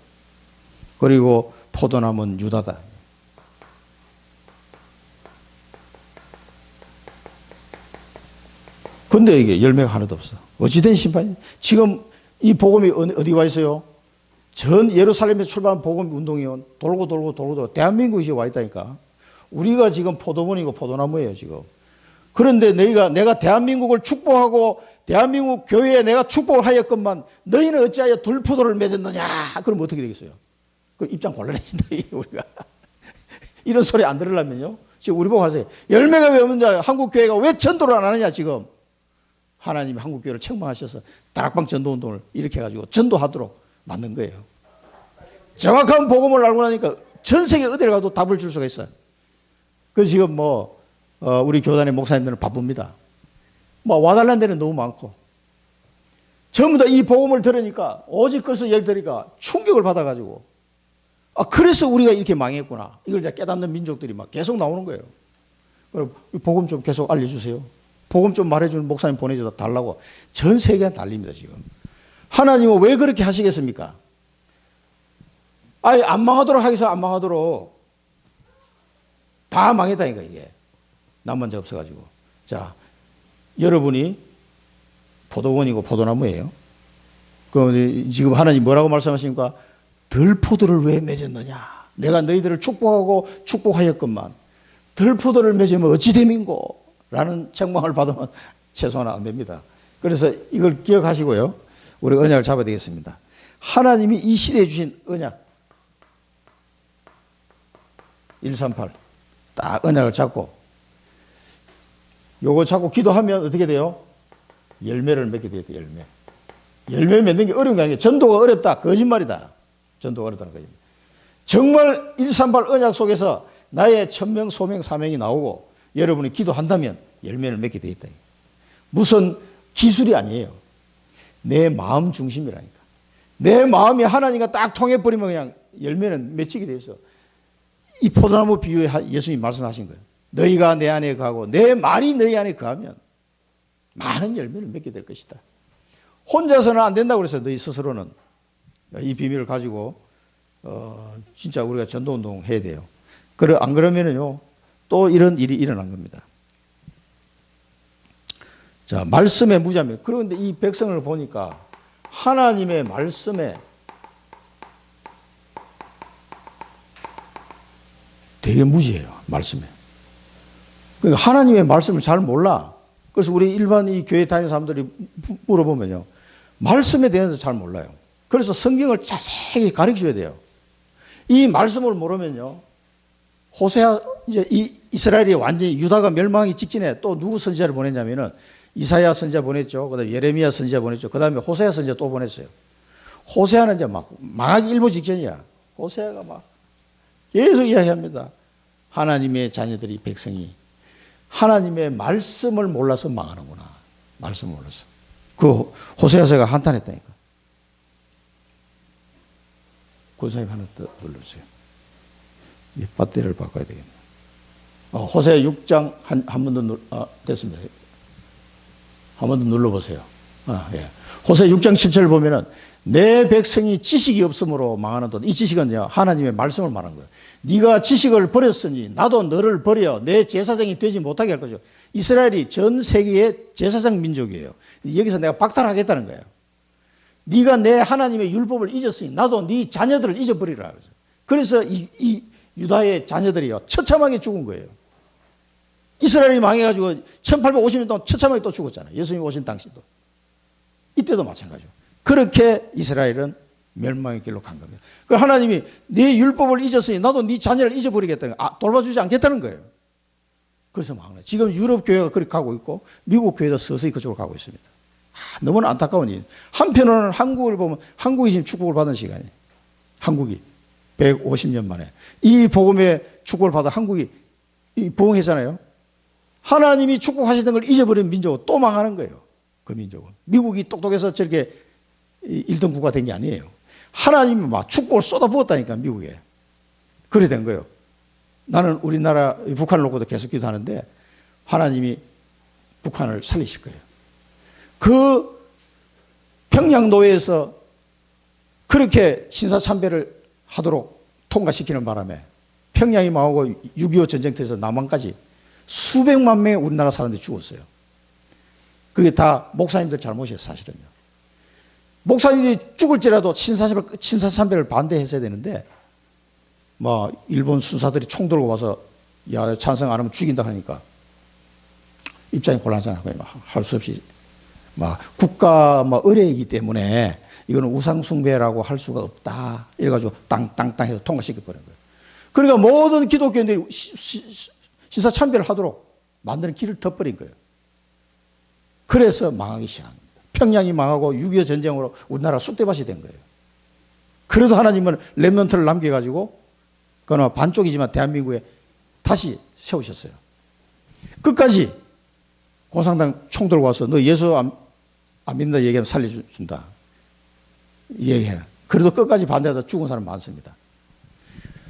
그리고 포도나무는 유다다. 근데 이게 열매가 하나도 없어. 어찌된 심판이? 지금 이 복음이 어디 와 있어요? 전 예루살렘에서 출발한 복음 운동이요. 돌고 대한민국이 지금 와 있다니까. 우리가 지금 포도원이고 포도나무예요, 지금. 그런데 내가 대한민국을 축복하고 대한민국 교회에 내가 축복을 하였건만 너희는 어찌하여 들포도를 맺었느냐? 그럼 어떻게 되겠어요? 그 입장 곤란해진다, 우리가. 이런 소리 안 들으려면요. 지금 우리 보고 하세요. 열매가 왜 없는지 한국 교회가 왜 전도를 안 하느냐, 지금. 하나님이 한국교회를 책망하셔서 다락방 전도운동을 이렇게 해가지고 전도하도록 만든 거예요. 정확한 복음을 알고 나니까 전 세계 어디를 가도 답을 줄 수가 있어요. 그래서 지금 우리 교단의 목사님들은 바쁩니다. 와달라는 데는 너무 많고 전부 다 이 복음을 들으니까 오직 그것을 예를 들으니까 충격을 받아가지고 그래서 우리가 이렇게 망했구나. 이걸 깨닫는 민족들이 막 계속 나오는 거예요. 그럼 복음 좀 계속 알려주세요. 복음 좀 말해주는 목사님 보내줘 달라고 전 세계가 달립니다, 지금. 하나님은 왜 그렇게 하시겠습니까? 아니, 안 망하도록 하겠어, 안 망하도록. 다 망했다니까, 이게. 남만 자 없어가지고. 자, 여러분이 포도원이고 포도나무예요. 그럼 지금 하나님 뭐라고 말씀하십니까? 덜 포도를 왜 맺었느냐? 내가 너희들을 축복하고 축복하였건만 들포도를 맺으면 어찌 됨인고 라는 책망을 받으면 최소한 안 됩니다. 그래서 이걸 기억하시고요. 우리 언약을 잡아야 되겠습니다. 하나님이 이 시대에 주신 언약 138 딱 언약을 잡고 요거 잡고 기도하면 어떻게 돼요? 열매를 맺게 돼요. 열매 맺는 게 어려운 게 아니에요. 전도가 어렵다. 거짓말이다. 전도가 어렵다는 거죠. 정말 138 언약 속에서 나의 천명, 소명, 사명이 나오고 여러분이 기도한다면 열매를 맺게 돼 있다. 무슨 기술이 아니에요. 내 마음 중심이라니까. 내 마음이 하나님과 딱 통해버리면 그냥 열매는 맺히게 돼 있어. 이 포도나무 비유에 예수님이 말씀하신 거예요. 너희가 내 안에 거하고 내 말이 너희 안에 거하면 많은 열매를 맺게 될 것이다. 혼자서는 안 된다고 그랬어요. 너희 스스로는. 이 비밀을 가지고 진짜 우리가 전도운동 해야 돼요. 안 그러면은요 또 이런 일이 일어난 겁니다. 자, 말씀의 무자매. 그런데 이 백성을 보니까 하나님의 말씀에 되게 무지해요. 말씀에. 그러니까 하나님의 말씀을 잘 몰라. 그래서 우리 일반 이 교회 다니는 사람들이 물어보면요. 말씀에 대해서 잘 몰라요. 그래서 성경을 자세히 가르쳐줘야 돼요. 이 말씀을 모르면요. 호세아, 이제 이스라엘이 완전히 유다가 멸망하기 직전에 또 누구 선지자를 보냈냐면은 이사야 선지자 보냈죠. 그 다음에 예레미야 선지자 보냈죠. 그 다음에 호세아 선지자 또 보냈어요. 호세아는 이제 막 망하기 일보 직전이야. 호세아가 막 계속 이야기합니다. 하나님의 자녀들이 백성이 하나님의 말씀을 몰라서 망하는구나. 말씀을 몰라서. 그 호세아서가 한탄했다니까. 고사님 하나 더 눌러주세요. 이 배터리를 바꿔야 되겠네. 호세아 6장 한 번 더 됐습니다. 한 번 더 눌러보세요. 예. 호세아 6장 7절 보면은 내 백성이 지식이 없으므로 망하는 돈. 이 지식은 하나님의 말씀을 말하는 거예요. 네가 지식을 버렸으니 나도 너를 버려 내 제사장이 되지 못하게 할 거죠. 이스라엘이 전 세계의 제사장 민족이에요. 여기서 내가 박탈하겠다는 거예요. 네가 내 하나님의 율법을 잊었으니 나도 네 자녀들을 잊어버리라. 그래서 이 유다의 자녀들이요 처참하게 죽은 거예요. 이스라엘이 망해가지고 1850년 동안 처참하게 또 죽었잖아요. 예수님이 오신 당시도. 이때도 마찬가지죠. 그렇게 이스라엘은 멸망의 길로 간 겁니다. 그 하나님이 네 율법을 잊었으니 나도 네 자녀를 잊어버리겠다는 거예요. 돌봐주지 않겠다는 거예요. 그래서 망하는 거예요. 지금 유럽 교회가 그렇게 가고 있고 미국 교회도 서서히 그쪽으로 가고 있습니다. 너무나 안타까운 일. 한편으로는 한국을 보면 한국이 지금 축복을 받은 시간이에요. 한국이 150년 만에 이 복음의 축복을 받아 한국이 부흥했잖아요. 하나님이 축복하시던 걸 잊어버린 민족은 또 망하는 거예요. 그 민족은. 미국이 똑똑해서 저렇게 1등 국가 된 게 아니에요. 하나님이 막 축복을 쏟아부었다니까 미국에. 그래 된 거예요. 나는 우리나라 북한을 놓고도 계속 기도하는데 하나님이 북한을 살리실 거예요. 그 평양노예에서 그렇게 신사참배를 하도록 통과시키는 바람에 평양이 망하고 6.25 전쟁터에서 남한까지 수백만 명의 우리나라 사람들이 죽었어요. 그게 다 목사님들 잘못이에요, 사실은요. 목사님이 죽을지라도 신사참배를 반대했어야 되는데, 일본 순사들이 총 들고 와서, 야, 찬성 안 하면 죽인다 하니까, 입장이 곤란하잖아요. 할 수 없이, 국가 의례이기 때문에, 이거는 우상숭배라고 할 수가 없다. 이래가지고 땅땅땅 해서 통과시켜버린 거예요. 그러니까 모든 기독교인들이 신사참배를 하도록 만드는 길을 덮어버린 거예요. 그래서 망하기 시작합니다. 평양이 망하고 6.25 전쟁으로 우리나라 쑥대밭이 된 거예요. 그래도 하나님은 렘넌트를 남겨가지고 그러나 반쪽이지만 대한민국에 다시 세우셨어요. 끝까지 공산당 총 들고 와서 너 예수 안 믿는다 얘기하면 살려준다. 얘기해. 그래도 끝까지 반대하다 죽은 사람 많습니다.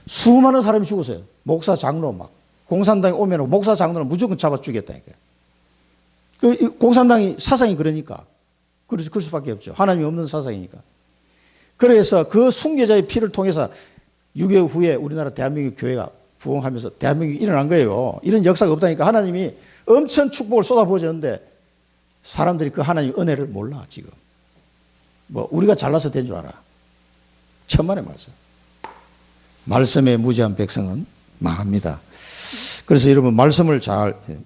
수많은 사람이 죽었어요. 목사, 장로 공산당이 오면 목사, 장로는 무조건 잡아 죽였다니까요. 공산당이 사상이 그러니까. 그럴 수밖에 없죠. 하나님이 없는 사상이니까. 그래서 그 순교자의 피를 통해서 6.25 후에 우리나라 대한민국 교회가 부흥하면서 대한민국이 일어난 거예요. 이런 역사가 없다니까 하나님이 엄청 축복을 쏟아부어줬는데 사람들이 그 하나님 은혜를 몰라 지금. 우리가 잘나서 된 줄 알아. 천만의 말씀. 말씀에 무지한 백성은 망합니다. 그래서 여러분 말씀을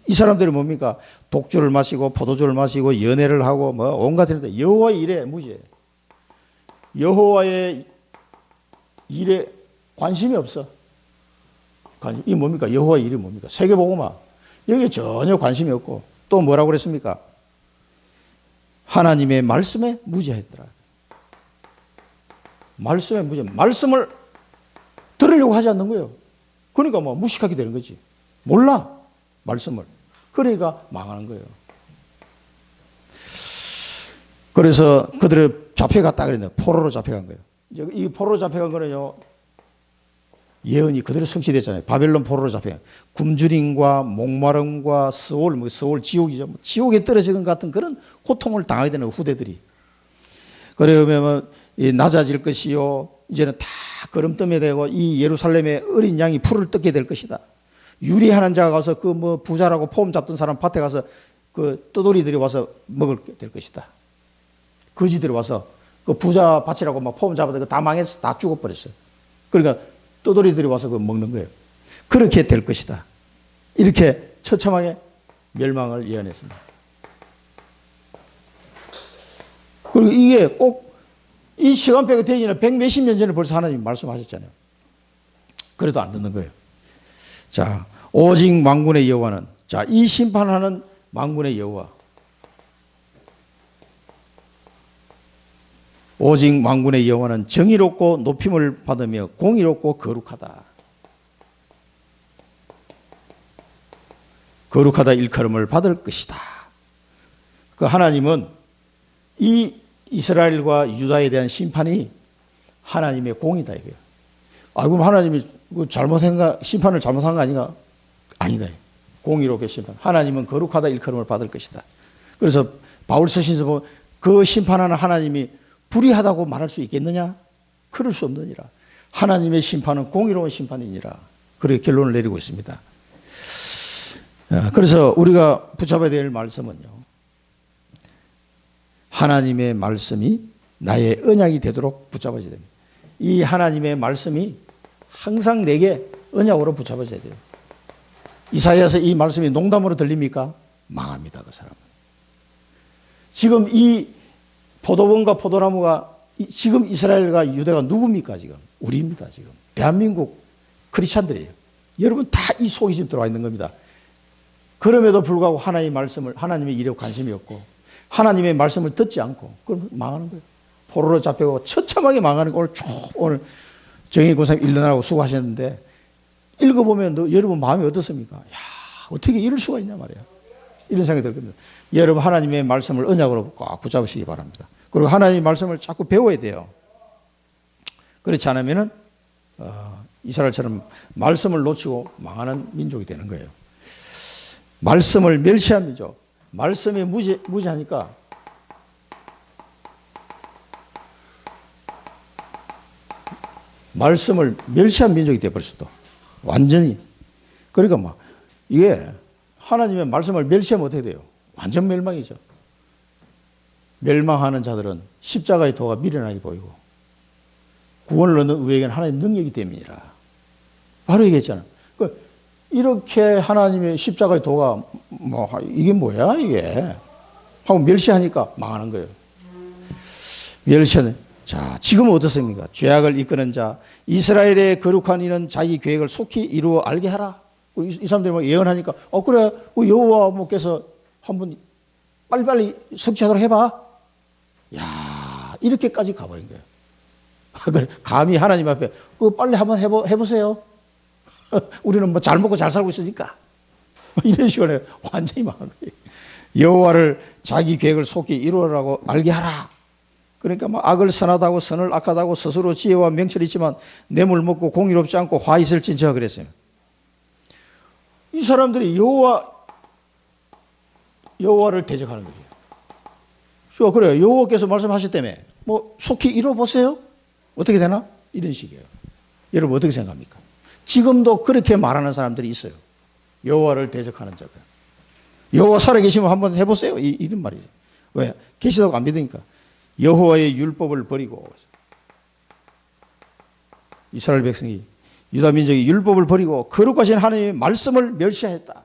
이 사람들이 뭡니까? 독주를 마시고 포도주를 마시고 연애를 하고 뭐 온갖 일인데 여호와의 일에 무지해. 여호와의 일에 관심이 없어. 이 뭡니까? 여호와의 일이 뭡니까? 세계복음화. 여기에 전혀 관심이 없고 또 뭐라고 그랬습니까? 하나님의 말씀에 무지했더라. 말씀에 무지. 말씀을 들으려고 하지 않는 거예요. 그러니까 뭐 무식하게 되는 거지. 몰라 말씀을. 그러니까 망하는 거예요. 그래서 그들의 잡혀갔다 그랬는데 포로로 잡혀간 거예요. 이 포로로 잡혀간 거는요, 예언이 그대로 성취됐잖아요. 바벨론 포로로 잡혀간 굶주림과 목마름과 서울 지옥이죠. 지옥에 떨어지는 것 같은 그런 고통을 당하게 되는 후대들이. 그러면 낮아질 것이요, 이제는 다 거름뜸이 되고 이 예루살렘의 어린 양이 풀을 뜯게 될 것이다. 유리하는 자가 가서 그 뭐 부자라고 폼 잡던 사람 밭에 가서 그 떠돌이들이 와서 먹을 될 것이다. 거지들이 와서 그 부자 밭이라고 막 폼 잡아서 다 망해서 다 죽어버렸어요. 그러니까 떠돌이들이 와서 그 먹는 거예요. 그렇게 될 것이다. 이렇게 처참하게 멸망을 예언했습니다. 그리고 이게 꼭 이 시간표가 되기 전에 100몇십 년 전에 벌써 하나님이 말씀하셨잖아요. 그래도 안 듣는 거예요. 자, 오직 만군의 여호와는, 자, 이 심판하는 만군의 여호와, 오직 만군의 여호와는 정의롭고 높임을 받으며 공의롭고 거룩하다. 거룩하다 일컬음을 받을 것이다. 그 하나님은 이 이스라엘과 유다에 대한 심판이 하나님의 공이다 이거예요. 아, 그럼 하나님이 심판을 잘못한 거 아닌가? 아니다. 공의롭게 심판. 하나님은 거룩하다 일컬음을 받을 것이다. 그래서 바울 서신에서 보면 그 심판하는 하나님이 불의하다고 말할 수 있겠느냐? 그럴 수 없느니라. 하나님의 심판은 공의로운 심판이니라. 그렇게 결론을 내리고 있습니다. 그래서 우리가 붙잡아야 될 말씀은요, 하나님의 말씀이 나의 언약이 되도록 붙잡아야 됩니다. 이 하나님의 말씀이 항상 내게 언약으로 붙잡아야 돼요. 이사야서 이 말씀이 농담으로 들립니까? 망합니다, 그 사람은. 지금 이 포도원과 포도나무가 지금 이스라엘과 유대가 누굽니까? 지금 우리입니다. 지금 대한민국 크리스찬들이에요. 여러분 다 이 속이 지금 들어와 있는 겁니다. 그럼에도 불구하고 하나님의 말씀을, 하나님의 일에 관심이 없고 하나님의 말씀을 듣지 않고 그럼 망하는 거예요. 포로로 잡혀가고 처참하게 망하는 거. 오늘 정의 권사님 읽느라고 수고하셨는데 읽어보면 여러분 마음이 어떻습니까? 야, 어떻게 이럴 수가 있냐 말이야. 이런 생각이 들 겁니다. 여러분 하나님의 말씀을 언약으로 꽉 붙잡으시기 바랍니다. 그리고 하나님의 말씀을 자꾸 배워야 돼요. 그렇지 않으면은 이스라엘처럼 말씀을 놓치고 망하는 민족이 되는 거예요. 말씀을 멸시한 민족. 말씀이 무지하니까 말씀을 멸시한 민족이 되어버렸어. 또 완전히. 그러니까 막 이게 하나님의 말씀을 멸시하면 어떻게 돼요? 완전 멸망이죠. 멸망하는 자들은 십자가의 도가 미련하게 보이고 구원을 얻는 우리에게는 하나님의 능력이 됨이니라. 바로 얘기했잖아요. 이렇게 하나님의 십자가의 도가 이게 뭐야 이게 하고 멸시하니까 망하는 거예요. 멸시하는. 자, 지금은 어떻습니까? 죄악을 이끄는 자, 이스라엘의 거룩한 이는 자기 계획을 속히 이루어 알게 하라. 이 사람들이 막 예언하니까 그래 여호와께서 한번 빨리빨리 성취하도록 해봐. 야, 이렇게까지 가버린 거예요. 감히 하나님 앞에 빨리 한번 해보세요. 우리는 뭐 잘 먹고 잘 살고 있으니까 이런 식으로 완전히 망한 거예요. 여호와를 자기 계획을 속히 이루어라고 알게 하라. 그러니까 막 악을 선하다고 선을 악하다고 스스로 지혜와 명철이 있지만 뇌물 먹고 공의롭지 않고 화 있을 진저가 그랬어요. 이 사람들이 여호와를 대적하는 거죠. 그래요. 여호와께서 말씀하셨다며 뭐 속히 이루어보세요. 어떻게 되나? 이런 식이에요. 여러분 어떻게 생각합니까? 지금도 그렇게 말하는 사람들이 있어요. 여호와를 대적하는 자들. 여호와 살아계시면 한번 해보세요. 이런 말이죠. 왜? 계시다고 안 믿으니까. 여호와의 율법을 버리고 이스라엘 백성이 유다 민족이 율법을 버리고 거룩하신 하나님의 말씀을 멸시하였다.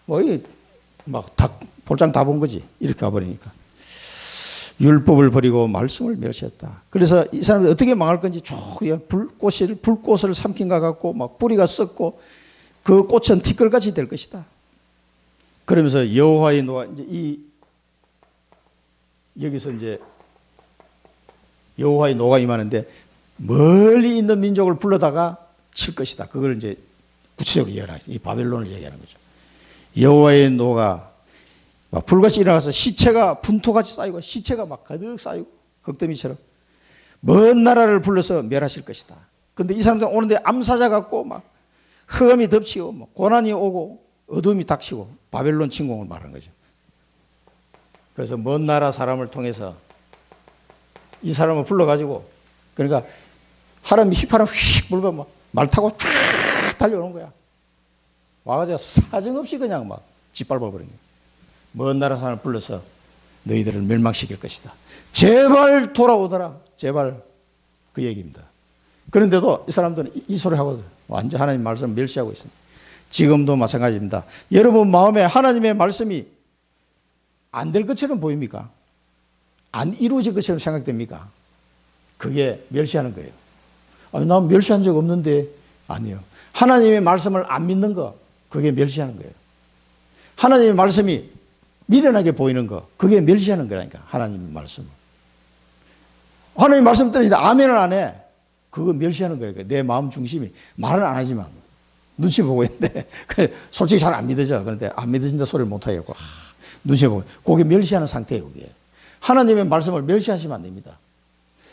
뭐, 막 볼장 다 본 거지. 이렇게 가버리니까. 율법을 버리고 말씀을 멸시했다. 그래서 이 사람들이 어떻게 망할 건지 쭉 불꽃을 삼킨 것 같고 막 뿌리가 썩고 그 꽃은 티끌같이 될 것이다. 그러면서 여호와의 노가 이제 여기서 이제 여호와의 노가 임하는데 멀리 있는 민족을 불러다가 칠 것이다. 그걸 이제 구체적으로 얘기하는 이 바벨론을 얘기하는 거죠. 여호와의 노가 막 불같이 일어나서 시체가 분토같이 쌓이고 시체가 막 가득 쌓이고 흙더미처럼 먼 나라를 불러서 멸하실 것이다. 그런데 이 사람들 오는데 암사자 같고 막 흑암이 덮치고 막 고난이 오고 어둠이 닥치고 바벨론 침공을 말하는 거죠. 그래서 먼 나라 사람을 통해서 이 사람을 불러가지고 그러니까 휘파람 휙 불면 막 말 타고 쫙 달려오는 거야. 와가지고 사정없이 그냥 막 짓밟아버리는 거야. 먼 나라 사람을 불러서 너희들을 멸망시킬 것이다. 제발 돌아오더라. 제발 그 얘기입니다. 그런데도 이 사람들은 이 소리 하고 완전 하나님 말씀을 멸시하고 있습니다. 지금도 마찬가지입니다. 여러분 마음에 하나님의 말씀이 안 될 것처럼 보입니까? 안 이루어질 것처럼 생각됩니까? 그게 멸시하는 거예요. 아니, 난 멸시한 적 없는데. 아니요. 하나님의 말씀을 안 믿는 거, 그게 멸시하는 거예요. 하나님의 말씀이 미련하게 보이는 거, 그게 멸시하는 거라니까. 하나님의 말씀. 하나님의 말씀 들으니까 아멘을 안 해. 그거 멸시하는 거예요. 내 마음 중심이 말은 안 하지만 눈치 보고 있는데 솔직히 잘 안 믿어져. 그런데 안 믿어진다 소리를 못 하겠고 눈치 보고 그게 멸시하는 상태예요. 그게. 하나님의 말씀을 멸시하시면 안 됩니다.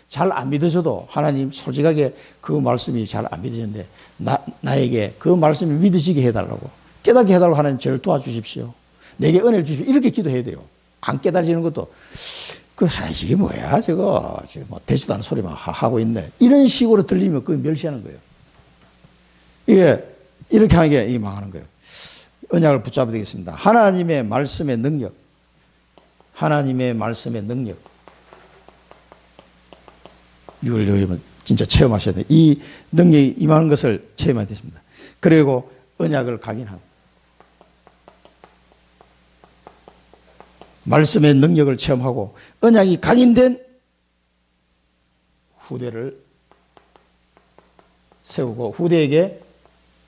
잘 안 믿어져도 하나님 솔직하게 그 말씀이 잘 안 믿어지는데 나에게 그 말씀이 믿어지게 해달라고 깨닫게 해달라고 하나님 저를 도와주십시오. 내게 은혜를 주십시오. 이렇게 기도해야 돼요. 안 깨달아지는 것도 이게 뭐야 저거 뭐 되지도 않은 소리만 하고 있네. 이런 식으로 들리면 그걸 멸시하는 거예요. 이게 이렇게 하는 게 이게 망하는 거예요. 언약을 붙잡아야 되겠습니다. 하나님의 말씀의 능력. 하나님의 말씀의 능력. 이걸 여러분 진짜 체험하셔야 돼요. 이 능력이 임하는 것을 체험해야 됩니다. 그리고 언약을 각인하고 말씀의 능력을 체험하고 언약이 각인된 후대를 세우고 후대에게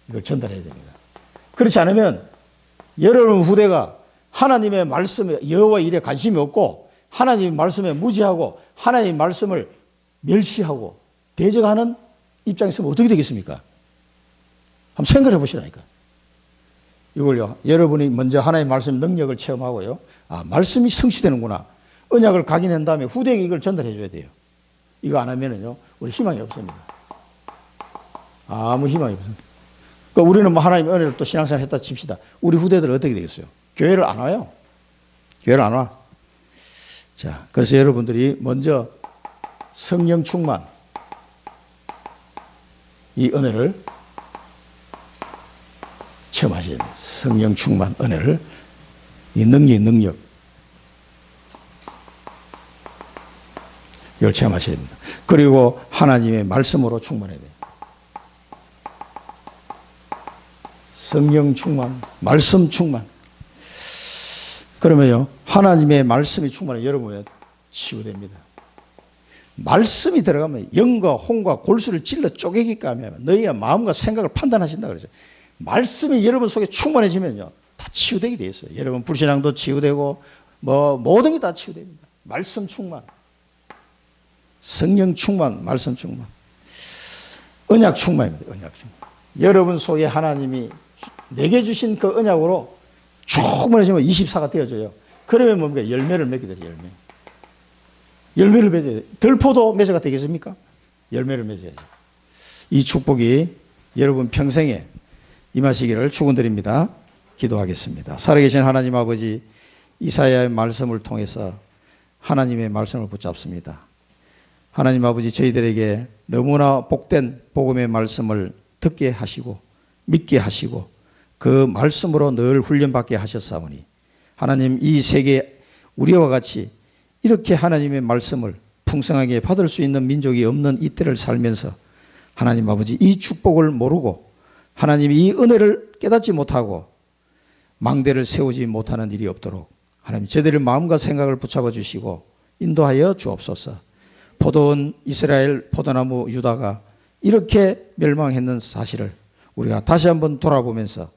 이걸 전달해야 됩니다. 그렇지 않으면 여러분 후대가 하나님의 말씀에 여호와 일에 관심이 없고 하나님의 말씀에 무지하고 하나님의 말씀을 멸시하고 대적하는 입장에서 어떻게 되겠습니까? 한번 생각해 보시라니까. 이걸요. 여러분이 먼저 하나님의 말씀 능력을 체험하고요. 아, 말씀이 성취되는구나. 언약을 각인한 다음에 후대에게 이걸 전달해 줘야 돼요. 이거 안 하면은요, 우리 희망이 없습니다. 아무 희망이 없습니다. 그러니까 우리는 뭐 하나님의 은혜를 또 신앙생활 했다 칩시다. 우리 후대들 어떻게 되겠어요? 교회를 안 와요. 교회를 안 와. 자, 그래서 여러분들이 먼저 성령 충만, 이 은혜를 체험하셔야 돼요. 성령 충만 은혜를, 이 능력 이걸 체험하셔야 됩니다. 그리고 하나님의 말씀으로 충만해야 돼요. 성령 충만, 말씀 충만. 그러면요, 하나님의 말씀이 충만해 여러분의 치유됩니다. 말씀이 들어가면 영과 혼과 골수를 찔러 쪼개기까 하면 너희의 마음과 생각을 판단하신다 그러죠. 말씀이 여러분 속에 충만해지면요, 다 치유되게 돼 있어요. 여러분 불신앙도 치유되고 뭐 모든 게 다 치유됩니다. 말씀 충만, 성령 충만, 말씀 충만, 언약 충만입니다. 언약 충만. 여러분 속에 하나님이 내게 주신 그 언약으로 충만해지면 24가 되어져요. 그러면 뭡니까? 열매를 맺게 되죠. 열매를 맺어야 돼요. 들포도 매제가 되겠습니까? 열매를 맺어야죠. 이 축복이 여러분 평생에 임하시기를 축원드립니다. 기도하겠습니다. 살아계신 하나님 아버지, 이사야의 말씀을 통해서 하나님의 말씀을 붙잡습니다. 하나님 아버지, 저희들에게 너무나 복된 복음의 말씀을 듣게 하시고 믿게 하시고 그 말씀으로 늘 훈련받게 하셨사오니 하나님, 이 세계 우리와 같이 이렇게 하나님의 말씀을 풍성하게 받을 수 있는 민족이 없는 이때를 살면서 하나님 아버지 이 축복을 모르고 하나님이 이 은혜를 깨닫지 못하고 망대를 세우지 못하는 일이 없도록 하나님 저희들의 마음과 생각을 붙잡아 주시고 인도하여 주옵소서. 포도원 이스라엘 포도나무 유다가 이렇게 멸망했는 사실을 우리가 다시 한번 돌아보면서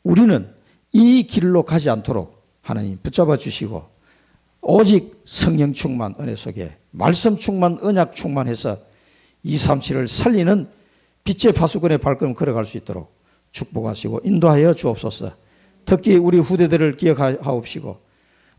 우리는 이 길로 가지 않도록 하나님 붙잡아 주시고 오직 성령 충만 은혜 속에 말씀 충만 언약 충만해서 237을 살리는 빛의 파수꾼의 발걸음 걸어갈 수 있도록 축복하시고 인도하여 주옵소서. 특히 우리 후대들을 기억하옵시고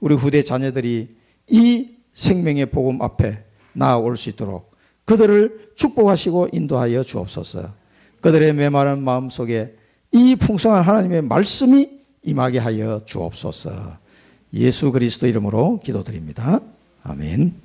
우리 후대 자녀들이 이 생명의 복음 앞에 나아올 수 있도록 그들을 축복하시고 인도하여 주옵소서. 그들의 메마른 마음속에 이 풍성한 하나님의 말씀이 임하게 하여 주옵소서. 예수 그리스도 이름으로 기도드립니다. 아멘.